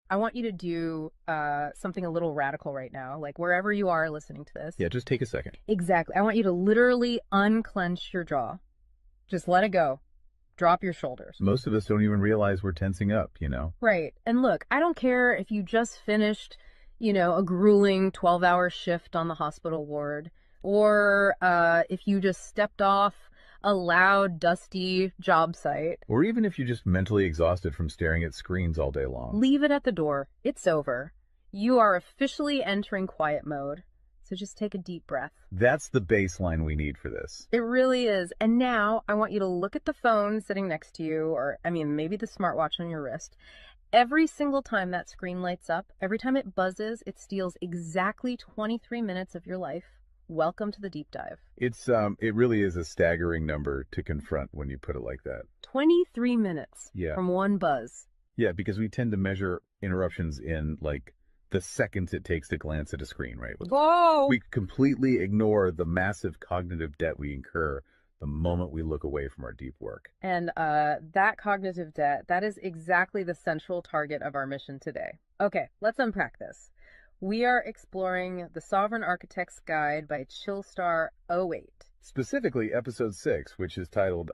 I want you to do something a little radical right now, like wherever you are listening to this. Yeah, just take a second. Exactly. I want you to literally unclench your jaw. Just let it go. Drop your shoulders. Most of us don't even realize we're tensing up, you know? Right. And look, I don't care if you just finished, a grueling 12-hour shift on the hospital ward, or if you just stepped off a loud, dusty job site. Or even if you're just mentally exhausted from staring at screens all day long. Leave it at the door. It's over. You are officially entering quiet mode. So just take a deep breath. That's the baseline we need for this. It really is. And now I want you to look at the phone sitting next to you, or maybe the smartwatch on your wrist. Every single time that screen lights up, every time it buzzes, it steals exactly 23 minutes of your life. Welcome to the deep dive. It really is a staggering number to confront when you put it like that. 23 minutes Yeah. from one buzz. Yeah, because we tend to measure interruptions in like the seconds it takes to glance at a screen, right? Whoa! We completely ignore the massive cognitive debt we incur the moment we look away from our deep work. And that cognitive debt, that is exactly the central target of our mission today. Okay, let's unpack this. We are exploring The Sovereign Architect's Guide by Chillstar 08. Specifically, episode 6, which is titled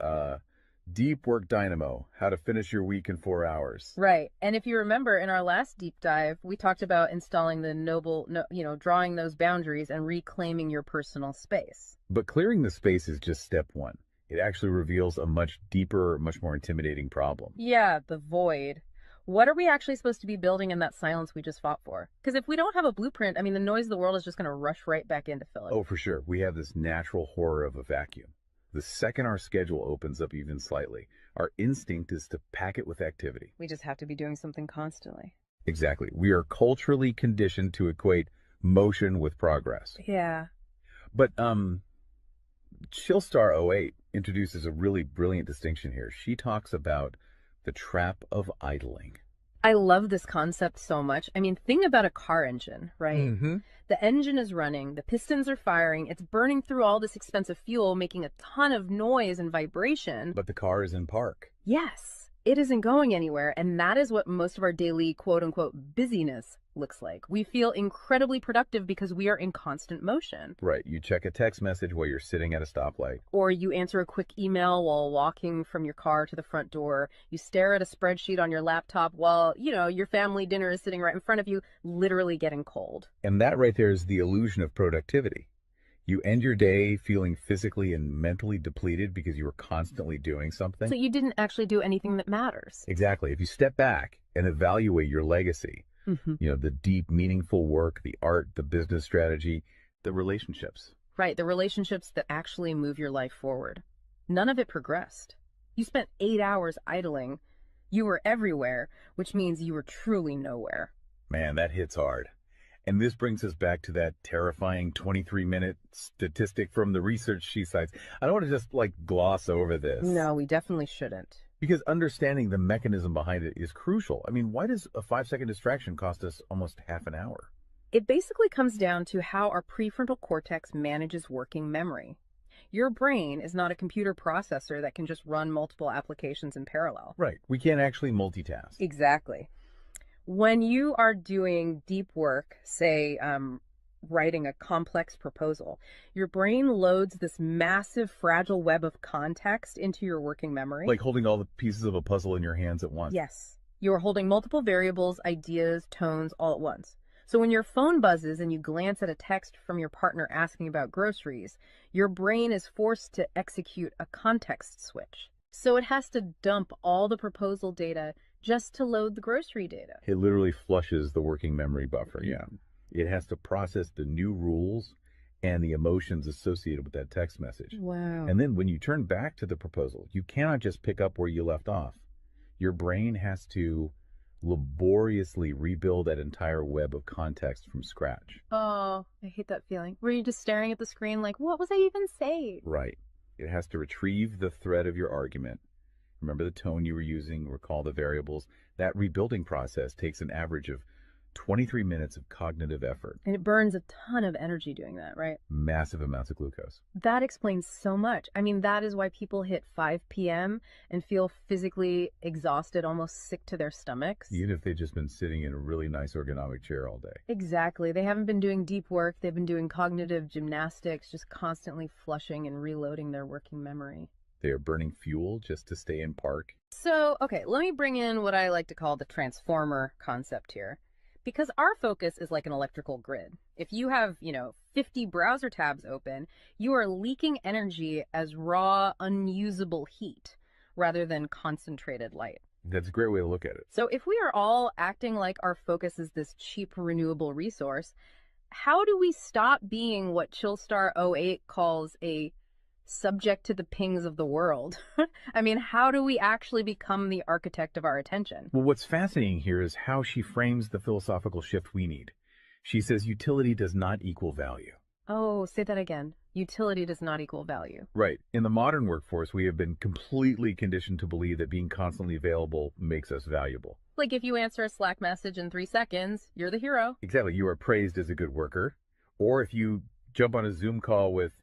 Deep Work Dynamo, How to Finish Your Week in 4 Hours. Right. And if you remember in our last deep dive, we talked about installing the drawing those boundaries and reclaiming your personal space. But clearing the space is just step 1. It actually reveals a much deeper, much more intimidating problem. Yeah, the void. What are we actually supposed to be building in that silence we just fought for? Because if we don't have a blueprint, the noise of the world is just going to rush right back in to fill it. Oh, for sure. We have this natural horror of a vacuum. The second our schedule opens up even slightly, our instinct is to pack it with activity. We just have to be doing something constantly. Exactly. We are culturally conditioned to equate motion with progress. Yeah. But Chillstar 08 introduces a really brilliant distinction here. She talks about the trap of idling. I love this concept so much. Think about a car engine, right? Mm-hmm. The engine is running, the pistons are firing, it's burning through all this expensive fuel, making a ton of noise and vibration. But the car is in park. Yes, it isn't going anywhere, and that is what most of our daily quote-unquote busyness looks like. We feel incredibly productive because we are in constant motion. Right. You check a text message while you're sitting at a stoplight. Or you answer a quick email while walking from your car to the front door. You stare at a spreadsheet on your laptop while, your family dinner is sitting right in front of you, literally getting cold. And that right there is the illusion of productivity. You end your day feeling physically and mentally depleted because you were constantly doing something. So you didn't actually do anything that matters. Exactly. If you step back and evaluate your legacy, the deep, meaningful work, the art, the business strategy, the relationships. Right, the relationships that actually move your life forward. None of it progressed. You spent 8 hours idling. You were everywhere, which means you were truly nowhere. Man, that hits hard. And this brings us back to that terrifying 23-minute statistic from the research she cites. I don't want to just gloss over this. No, we definitely shouldn't. Because understanding the mechanism behind it is crucial. Why does a 5-second distraction cost us almost half an hour? It basically comes down to how our prefrontal cortex manages working memory. Your brain is not a computer processor that can just run multiple applications in parallel. Right. We can't actually multitask. Exactly. When you are doing deep work, say writing a complex proposal, your brain loads this massive fragile web of context into your working memory. Like holding all the pieces of a puzzle in your hands at once. Yes. You are holding multiple variables, ideas, tones all at once. So when your phone buzzes and you glance at a text from your partner asking about groceries, your brain is forced to execute a context switch. So it has to dump all the proposal data just to load the grocery data. It literally flushes the working memory buffer, yeah. It has to process the new rules and the emotions associated with that text message. Wow. And then when you turn back to the proposal, you cannot just pick up where you left off. Your brain has to laboriously rebuild that entire web of context from scratch. Oh, I hate that feeling. Were you just staring at the screen like, what was I even saying? Right. It has to retrieve the thread of your argument. Remember the tone you were using, recall the variables. That rebuilding process takes an average of 23 minutes of cognitive effort, And it burns a ton of energy doing that, right? massive amounts of glucose. That explains so much. I mean, that is why people hit 5 p.m. and feel physically exhausted, almost sick to their stomachs. Even if they've just been sitting in a really nice ergonomic chair all day. Exactly. They haven't been doing deep work. They've been doing cognitive gymnastics, just constantly flushing and reloading their working memory. They are burning fuel just to stay in park. So, okay, let me bring in what I like to call the transformer concept here. Because our focus is like an electrical grid. If you have, 50 browser tabs open, you are leaking energy as raw, unusable heat rather than concentrated light. That's a great way to look at it. So if we are all acting like our focus is this cheap, renewable resource, how do we stop being what Chillstar '08 calls a subject to the pings of the world? I mean, how do we actually become the architect of our attention? Well, what's fascinating here is how she frames the philosophical shift we need. She says utility does not equal value. Oh, say that again. Utility does not equal value. Right. In the modern workforce, we have been completely conditioned to believe that being constantly available makes us valuable. Like if you answer a Slack message in 3 seconds, you're the hero. Exactly. You are praised as a good worker. Or if you jump on a Zoom call with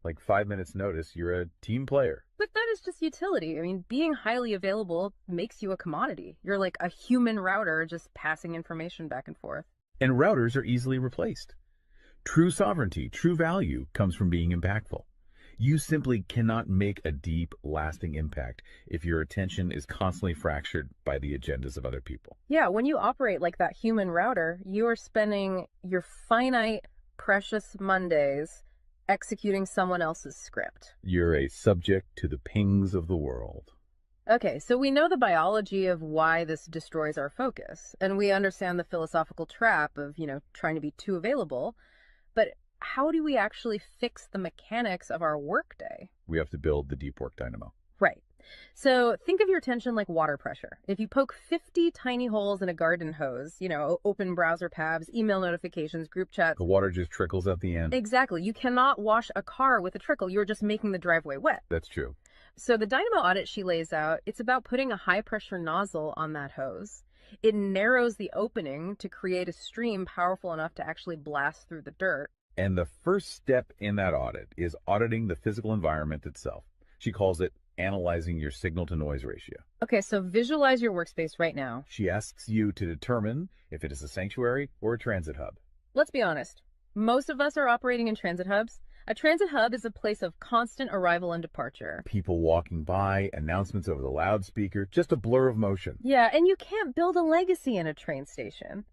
like 5 minutes notice, you're a team player. But that is just utility. I mean, being highly available makes you a commodity. You're like a human router just passing information back and forth. And routers are easily replaced. True sovereignty, true value comes from being impactful. You simply cannot make a deep, lasting impact if your attention is constantly fractured by the agendas of other people. Yeah, when you operate like that human router, you are spending your finite, precious Mondays executing someone else's script. You're a subject to the pings of the world. Okay, so we know the biology of why this destroys our focus, and we understand the philosophical trap of, trying to be too available, but how do we actually fix the mechanics of our workday? We have to build the deep work dynamo. Right. So think of your attention like water pressure. If you poke 50 tiny holes in a garden hose, open browser tabs, email notifications, group chats. The water just trickles at the end. Exactly. You cannot wash a car with a trickle. You're just making the driveway wet. That's true. So the Dynamo Audit she lays out, it's about putting a high pressure nozzle on that hose. It narrows the opening to create a stream powerful enough to actually blast through the dirt. And the first step in that audit is auditing the physical environment itself. She calls it analyzing your signal-to-noise ratio. Okay, so visualize your workspace right now. She asks you to determine if it is a sanctuary or a transit hub. Let's be honest. Most of us are operating in transit hubs. A transit hub is a place of constant arrival and departure. People walking by, announcements over the loudspeaker, just a blur of motion. Yeah, and you can't build a legacy in a train station.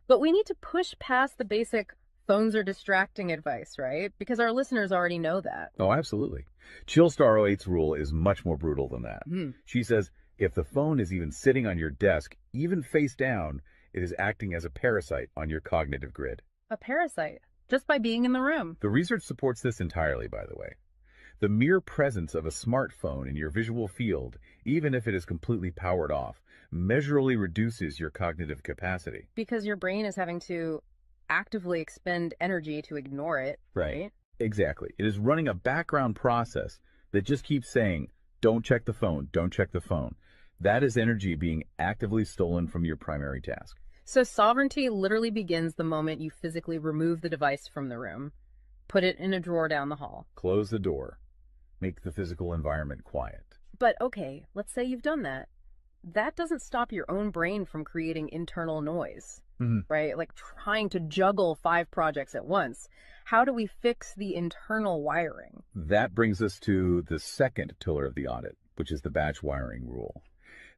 But we need to push past the basic phones are distracting advice, right? Because our listeners already know that. Oh, absolutely. Chillstar '08's rule is much more brutal than that. She says if the phone is even sitting on your desk, even face down, it is acting as a parasite on your cognitive grid. A parasite, just by being in the room. The research supports this entirely, by the way. The mere presence of a smartphone in your visual field, even if it is completely powered off, measurably reduces your cognitive capacity. Because your brain is having to actively expend energy to ignore it, right? Exactly. It is running a background process that just keeps saying, don't check the phone, don't check the phone. That is energy being actively stolen from your primary task. So sovereignty literally begins the moment you physically remove the device from the room, put it in a drawer down the hall. Close the door. Make the physical environment quiet. But okay, let's say you've done that. That doesn't stop your own brain from creating internal noise, right? Like trying to juggle 5 projects at once. How do we fix the internal wiring? That brings us to the second pillar of the audit, which is the batch wiring rule.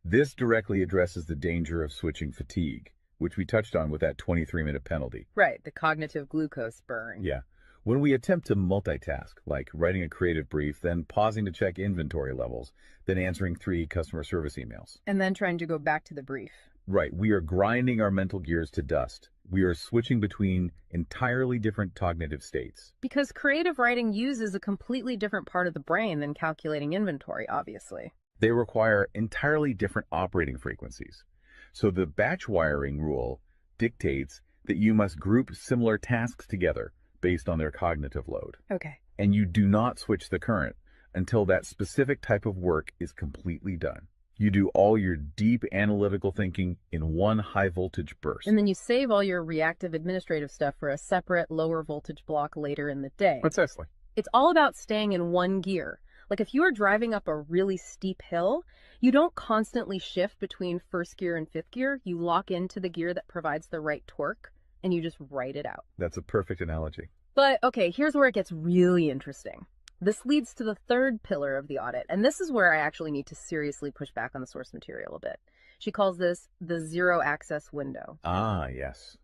This directly addresses the danger of switching fatigue, which we touched on with that 23-minute penalty. Right, the cognitive glucose burn. Yeah. When we attempt to multitask, like writing a creative brief, then pausing to check inventory levels, then answering 3 customer service emails. And then trying to go back to the brief. Right. We are grinding our mental gears to dust. We are switching between entirely different cognitive states. Because creative writing uses a completely different part of the brain than calculating inventory, obviously. They require entirely different operating frequencies. So the batch wiring rule dictates that you must group similar tasks together based on their cognitive load. Okay. And you do not switch the current until that specific type of work is completely done. You do all your deep analytical thinking in one high voltage burst. And then you save all your reactive administrative stuff for a separate lower voltage block later in the day. Precisely. It's all about staying in one gear. Like if you are driving up a really steep hill, you don't constantly shift between first gear and fifth gear. You lock into the gear that provides the right torque and you just ride it out. That's a perfect analogy. But okay, here's where it gets really interesting. This leads to the third pillar of the audit, and this is where I actually need to seriously push back on the source material a bit. She calls this the zero access window. Ah, yes.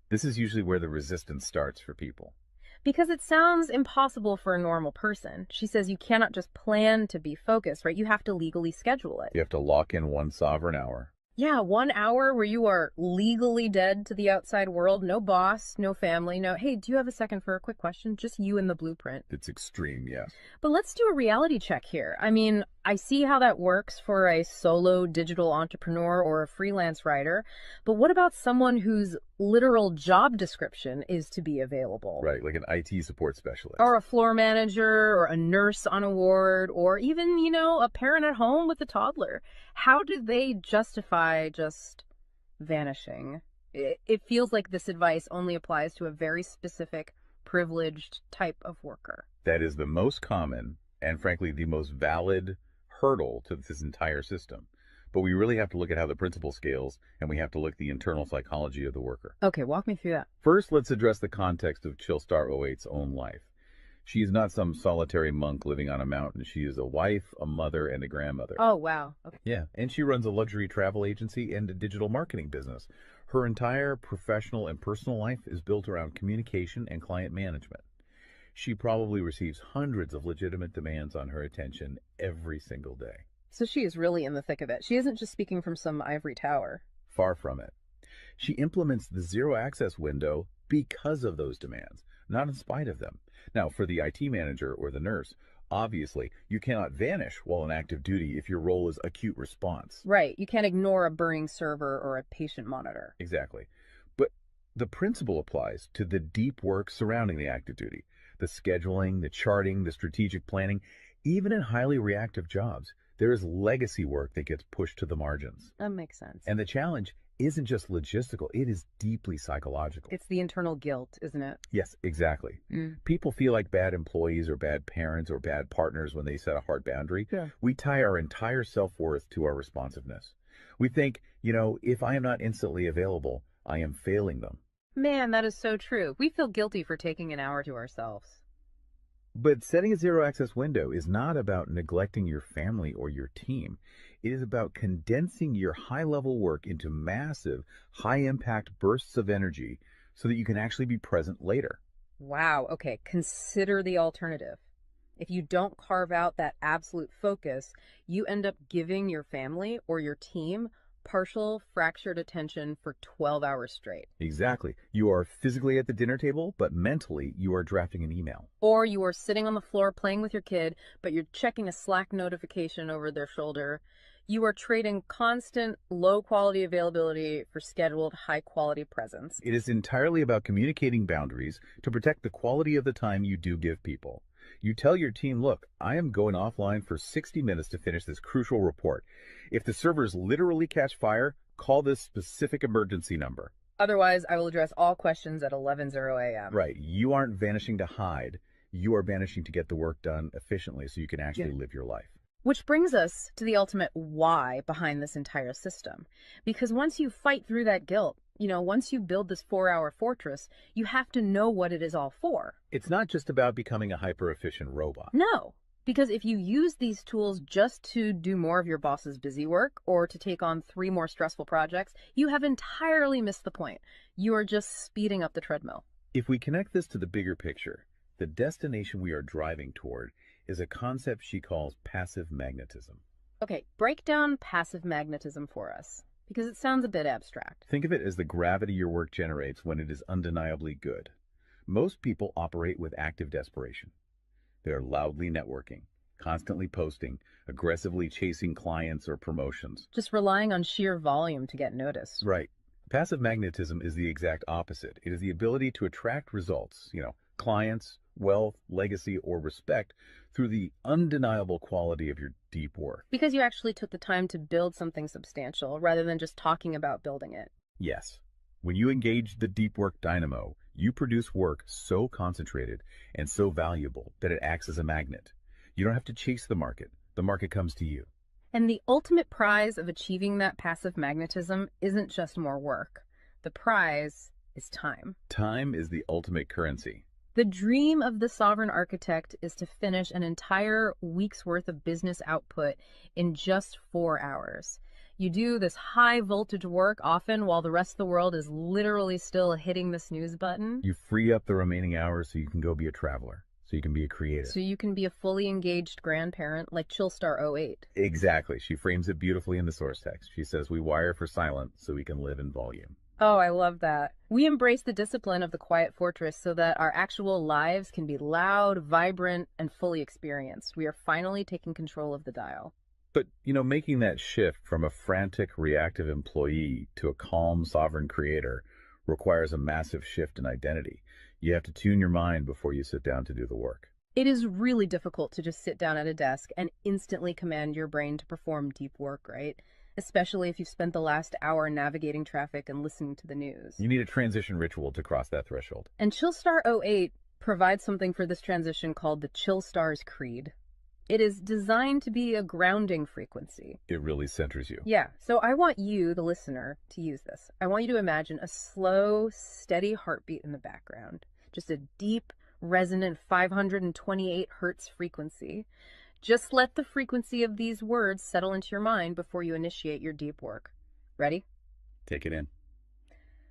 This is usually where the resistance starts for people. Because it sounds impossible for a normal person. She says you cannot just plan to be focused, right? You have to legally schedule it. You have to lock in one sovereign hour. Yeah, 1 hour where you are legally dead to the outside world. No boss, no family, no, hey, do you have a second for a quick question? Just you and the blueprint. It's extreme, yes. But let's do a reality check here. I mean, I see how that works for a solo digital entrepreneur or a freelance writer, but what about someone whose literal job description is to be available? Right, like an IT support specialist. Or a floor manager, or a nurse on a ward, or even, a parent at home with a toddler. How do they justify just vanishing? It feels like this advice only applies to a very specific, privileged type of worker. That is the most common and, frankly, the most valid hurdle to this entire system. But we really have to look at how the principle scales, and we have to look at the internal psychology of the worker. Okay, walk me through that. First, let's address the context of Chillstar '08's own life. She is not some solitary monk living on a mountain. She is a wife, a mother, and a grandmother. Oh, wow. Okay. Yeah, and she runs a luxury travel agency and a digital marketing business. Her entire professional and personal life is built around communication and client management. She probably receives hundreds of legitimate demands on her attention every single day. So she is really in the thick of it. She isn't just speaking from some ivory tower. Far from it. She implements the zero access window because of those demands, not in spite of them. Now, for the IT manager or the nurse, obviously, you cannot vanish while on active duty if your role is acute response. Right. You can't ignore a burning server or a patient monitor. Exactly. But the principle applies to the deep work surrounding the active duty. The scheduling, the charting, the strategic planning. Even in highly reactive jobs, there is legacy work that gets pushed to the margins. That makes sense. And the challenge isn't just logistical, it is deeply psychological. It's the internal guilt, isn't it? Yes, exactly. People feel like bad employees or bad parents or bad partners when they set a hard boundary. Yeah. We tie our entire self-worth to our responsiveness. We think, if I am not instantly available, I am failing them. Man, that is so true. We feel guilty for taking an hour to ourselves. But setting a zero access window is not about neglecting your family or your team. It is about condensing your high level work into massive, high impact bursts of energy so that you can actually be present later. Wow. Okay. Consider the alternative. If you don't carve out that absolute focus, you end up giving your family or your team partial fractured attention for 12 hours straight. Exactly. You are physically at the dinner table, but mentally you are drafting an email. Or you are sitting on the floor playing with your kid, but you're checking a Slack notification over their shoulder. You are trading constant low quality availability for scheduled high quality presence. It is entirely about communicating boundaries to protect the quality of the time you do give people. You tell your team, look, I am going offline for 60 minutes to finish this crucial report. If the servers literally catch fire, call this specific emergency number. Otherwise, I will address all questions at 11:00 a.m. Right. You aren't vanishing to hide. You are vanishing to get the work done efficiently so you can actually live your life. Which brings us to the ultimate why behind this entire system. Because once you fight through that guilt, once you build this 4-hour fortress, you have to know what it is all for. It's not just about becoming a hyper-efficient robot. No, because if you use these tools just to do more of your boss's busy work or to take on 3 more stressful projects, you have entirely missed the point. You are just speeding up the treadmill. If we connect this to the bigger picture, the destination we are driving toward is a concept she calls passive magnetism. Okay, break down passive magnetism for us, because it sounds a bit abstract. Think of it as the gravity your work generates when it is undeniably good. Most people operate with active desperation. They are loudly networking, constantly posting, aggressively chasing clients or promotions. Just relying on sheer volume to get noticed. Right. Passive magnetism is the exact opposite. It is the ability to attract results, clients, wealth, legacy, or respect through the undeniable quality of your deep work. Because you actually took the time to build something substantial rather than just talking about building it. Yes, when you engage the deep work dynamo, you produce work so concentrated and so valuable that it acts as a magnet. You don't have to chase the market comes to you. And the ultimate prize of achieving that passive magnetism isn't just more work. The prize is time. Time is the ultimate currency. The dream of the sovereign architect is to finish an entire week's worth of business output in just 4 hours. You do this high voltage work often while the rest of the world is literally still hitting the snooze button. You free up the remaining hours so you can go be a traveler, so you can be a creative. So you can be a fully engaged grandparent like Chillstar 08. Exactly. She frames it beautifully in the source text. She says, we wire for silence so we can live in volume. Oh, I love that. We embrace the discipline of the quiet fortress so that our actual lives can be loud, vibrant, and fully experienced. We are finally taking control of the dial. But, making that shift from a frantic, reactive employee to a calm, sovereign creator requires a massive shift in identity. You have to tune your mind before you sit down to do the work. It is really difficult to just sit down at a desk and instantly command your brain to perform deep work, right? Especially if you've spent the last hour navigating traffic and listening to the news. You need a transition ritual to cross that threshold. And Chillstar 08 provides something for this transition called the Chillstar's Creed. It is designed to be a grounding frequency. It really centers you. Yeah, so I want you, the listener, to use this. I want you to imagine a slow, steady heartbeat in the background. Just a deep, resonant 528 hertz frequency. Just let the frequency of these words settle into your mind before you initiate your deep work. Ready? Take it in.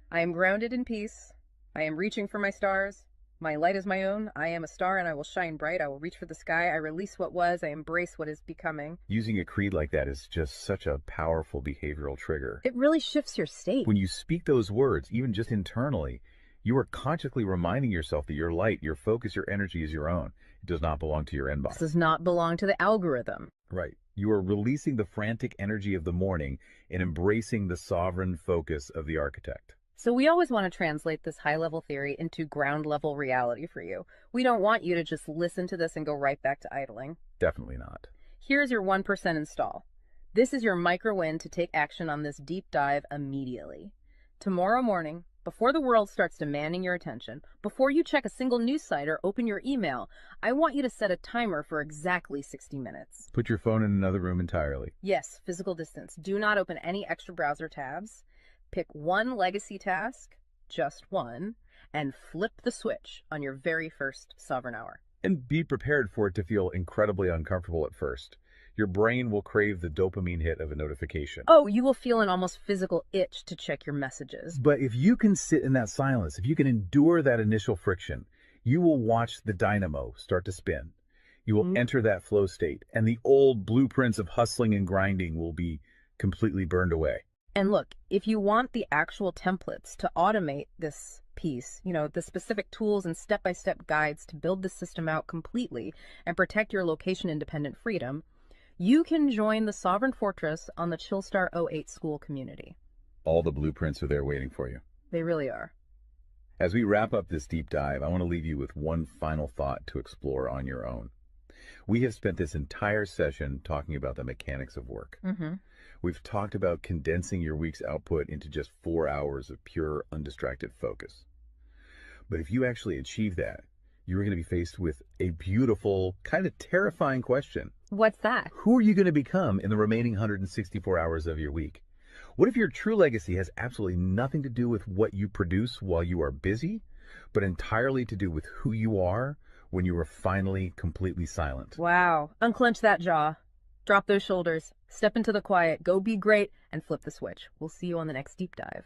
I am grounded in peace. I am reaching for my stars. My light is my own. I am a star and I will shine bright. I will reach for the sky. I release what was. I embrace what is becoming. Using a creed like that is just such a powerful behavioral trigger. It really shifts your state. When you speak those words, even just internally, you are consciously reminding yourself that your light, your focus, your energy is your own. It does not belong to your inbox. This does not belong to the algorithm. Right. You are releasing the frantic energy of the morning and embracing the sovereign focus of the architect. So we always want to translate this high-level theory into ground-level reality for you. We don't want you to just listen to this and go right back to idling. Definitely not. Here's your 1% install. This is your micro-win to take action on this deep dive immediately. Tomorrow morning, before the world starts demanding your attention, before you check a single news site or open your email, I want you to set a timer for exactly 60 minutes. Put your phone in another room entirely. Yes, physical distance. Do not open any extra browser tabs. Pick one legacy task, just one, and flip the switch on your very first sovereign hour. And be prepared for it to feel incredibly uncomfortable at first. Your brain will crave the dopamine hit of a notification. Oh, you will feel an almost physical itch to check your messages. But if you can sit in that silence, if you can endure that initial friction, you will watch the dynamo start to spin. You will enter that flow state, and the old blueprints of hustling and grinding will be completely burned away. And look, if you want the actual templates to automate this piece, the specific tools and step-by-step guides to build the system out completely and protect your location-independent freedom, you can join the Sovereign Fortress on the Chillstar 08 school community. All the blueprints are there waiting for you. They really are. As we wrap up this deep dive, I want to leave you with one final thought to explore on your own. We have spent this entire session talking about the mechanics of work. We've talked about condensing your week's output into just 4 hours of pure, undistracted focus. But if you actually achieve that, you're going to be faced with a beautiful, kind of terrifying question. What's that? Who are you going to become in the remaining 164 hours of your week? What if your true legacy has absolutely nothing to do with what you produce while you are busy, but entirely to do with who you are when you are finally completely silent? Wow. Unclench that jaw. Drop those shoulders. Step into the quiet. Go be great and flip the switch. We'll see you on the next deep dive.